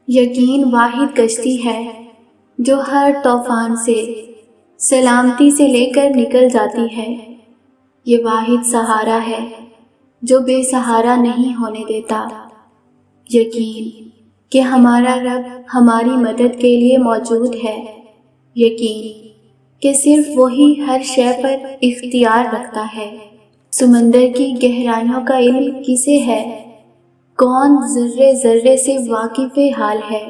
یقین واحد کشتی ہے جو ہر طوفان سے سلامتی سے لے کر نکل جاتی ہے۔ یہ واحد سہارا ہے جو بے سہارا نہیں ہونے دیتا۔ یقین کہ ہمارا رب ہماری مدد کے لیے موجود ہے۔ یقین کہ صرف وہی ہر شے پر اختیار رکھتا ہے۔ سمندر کی گہرائیوں کا علم کسے ہے؟ کون ذرے ذرے سے واقف حال ہے؟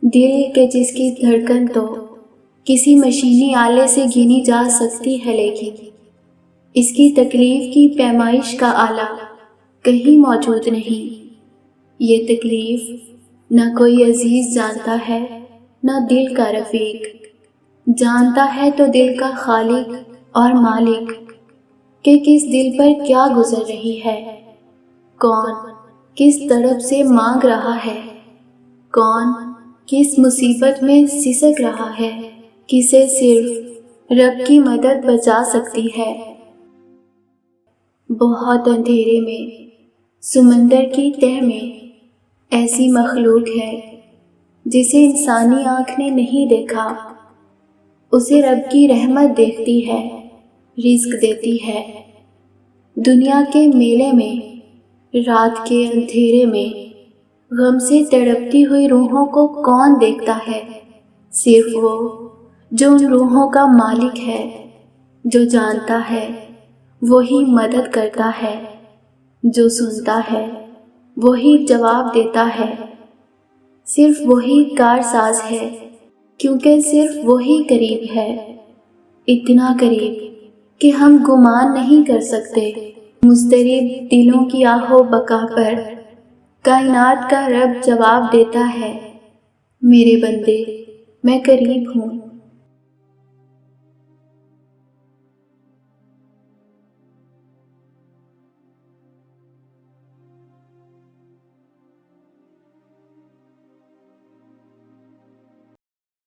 دل کے جس کی دھڑکن تو کسی مشینی آلے سے گنی جا سکتی ہے، لیکن اس کی تکلیف کی پیمائش کا آلہ کہیں موجود نہیں۔ یہ تکلیف نہ کوئی عزیز جانتا ہے، نہ دل کا رفیق جانتا ہے تو دل کا خالق اور مالک کہ کس دل پر کیا گزر رہی ہے، کون کس طرف سے مانگ رہا ہے، کون کس مصیبت میں سسک رہا ہے، کسے صرف رب کی مدد بچا سکتی ہے۔ بہت اندھیرے میں سمندر کی تہہ میں ایسی مخلوق ہے جسے انسانی آنکھ نے نہیں دیکھا، اسے رب کی رحمت دیکھتی ہے، رزق دیتی ہے۔ دنیا کے میلے میں، رات کے اندھیرے میں غم سے تڑپتی ہوئی روحوں کو کون دیکھتا ہے؟ صرف وہ جو ان روحوں کا مالک ہے، جو جانتا ہے وہی مدد کرتا ہے، جو سنتا ہے وہی جواب دیتا ہے، صرف وہی کارساز ہے کیونکہ صرف وہی قریب ہے، اتنا قریب کہ ہم گمان نہیں کر سکتے۔ مضطرب دلوں کی آہ و بکا پر کائنات کا رب جواب دیتا ہے، میرے بندے میں قریب ہوں۔